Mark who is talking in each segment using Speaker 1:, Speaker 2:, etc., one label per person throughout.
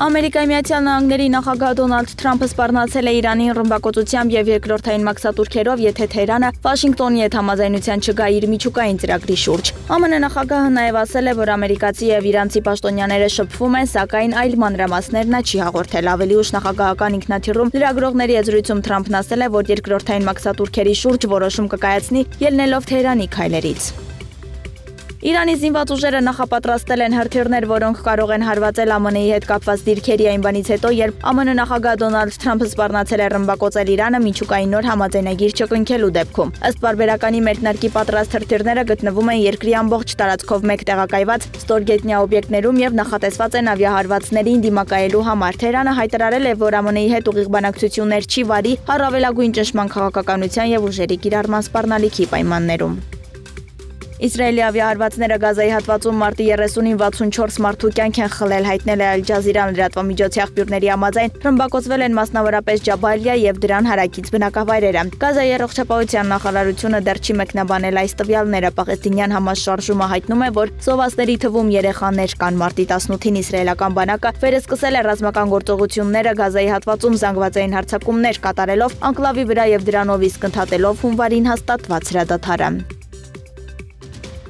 Speaker 1: Ամերիկայի Միացյալ Նահանգների նախագահ Դոնալդ Թրամփը սպառնացել է Իրանին ռմբակոծությամբ եւ երկրորդային մաքսատուրքերով, եթե Թեհրանը Վաշինգտոնի հետ համաձայնության չգա իր միջուկային ծրագրի շուրջ։ ԱՄՆ նախագահը նաեւ ասել է, որ ամերիկացի եւ իրանցի պաշտոնյաները շփվում են, սակայն այլ մանրամասներ նա չի հաղորդել։ Ավելի ուշ նախագահական ինքնաթիռում լրագրողների եզրույցում Թրամփն ասել է, որ երկրորդային մաքսատուրքերի շուրջ որոշում կկայացնի, ելնելով Թեհրանի քայլերից։ Իրանի զինված ուժերը նախապատրաստել են հրթիռներ, որոնք կարող են հարվածել ԱՄՆ-ի հետ կապված դիրքերի այն բանից հետո, երբ ԱՄՆ նախագահ Դոնալդ Թրամփը սպառնացել է ռմբակոծել Իրանը միջուկային նոր համաձայնագիր չկնքելու դեպքում։ Ըստ պարբերականի մեկնարկի պատրաստ հրթիռները գտնվում են երկրի ամբողջ տարածքով մեկ տեղակայված ստորգետնյա օբյեկտներում եւ նախատեսված են ավիահարվածներին դիմակայելու համար։ Թեհրանը հայտարարել է, որ ԱՄՆ-ի հետ ուղիղ բանակցություններ չի վարի առավելագույն ճնշման քաղաքականության եւ ուժերի կիրառման սպառնալիքի պայմաններում։ Իսրայելի ավիահարվածները Գազայի հատվածում մարտի 30-ին 64 մարդու կյանք են խլել, հայտնել է Al Jazeera-ն լրատվամիջոցի աղբյուրների համաձայն, ռմբակոծվել են մասնավորապես Ջաբալիա եւ դրան հարակից բնակավայրերը։ Գազայի առողջապահության նախարարությունը դեռ չի մեկնաբանել այս տվյալները։ Պաղեստինյան համաշարժումը հայտնում է, որ զոհվածների թվում երեխաներ կան։ Մարտի 18-ին իսրայելական բանակը վերսկսել է ռազմական գործողությունները Գազայի հատվածում զանգվածային հարձակումներ կատարելով անկլավի վրա եւ դրանով իսկ ընդհատելով հունվարին հաստատված հրադադարը։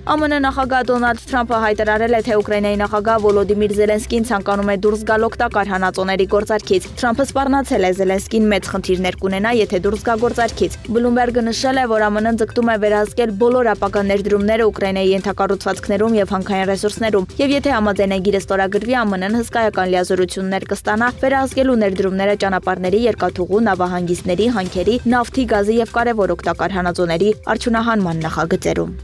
Speaker 1: ԱՄՆ նախագահ Դոնալդ Թրամփը հայտարարել է, թե Ուկրաինայի նախագահ Վոլոդիմիր Զելենսկին ցանկանում է դուրս գալ օգտակար հանածոների գործարքից։ Թրամփը սպառնացել է Զելենսկին մեծ խնդիրներ կունենա, եթե դուրս գա գործարքից։ Բլումբերգը նշել է, որ ԱՄՆ-ն ձգտում է վերահսկել բոլոր ապագա ներդրումները Ուկրաինայի ենթակառուցվածքներում եւ հանքային ռեսուրսներում, եւ եթե համաձայնագիրը ստորագրվի, ԱՄՆ-ն հսկայական լիազորություններ կստանա վերահսկելու ներդրումները ճանապարհների, երկաթուղու, նավահանգիստների, հանքերի, նավթի, գազի եւ կարեւոր օգտակար հանածոների արդյունահանման նախագծերում։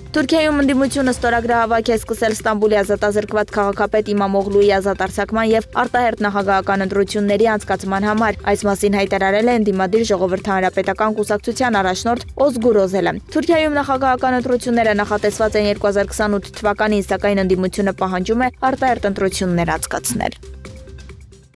Speaker 1: Թուրքիայում ընդդիմությունը ստորագրահավաք է սկսել Ստամբուլի ազատազրկված քաղաքապետ Իմամօղլուի ազատ արձակման եւ արտահերթ նախագահական ընտրությունների անցկացման համար։ Այս մասին հայտարարել է ընդդիմադիր Ժողովրդի հանրապետական կուսակցության առաջնորդ Օզգուր Օզելը։ Թուրքիայում նախագահական ընտրությունները նախատեսված են 2028 թվականին, սակայն ընդդիմությունը պահանջում է արտահերթ ընտրություններ անցկացնել։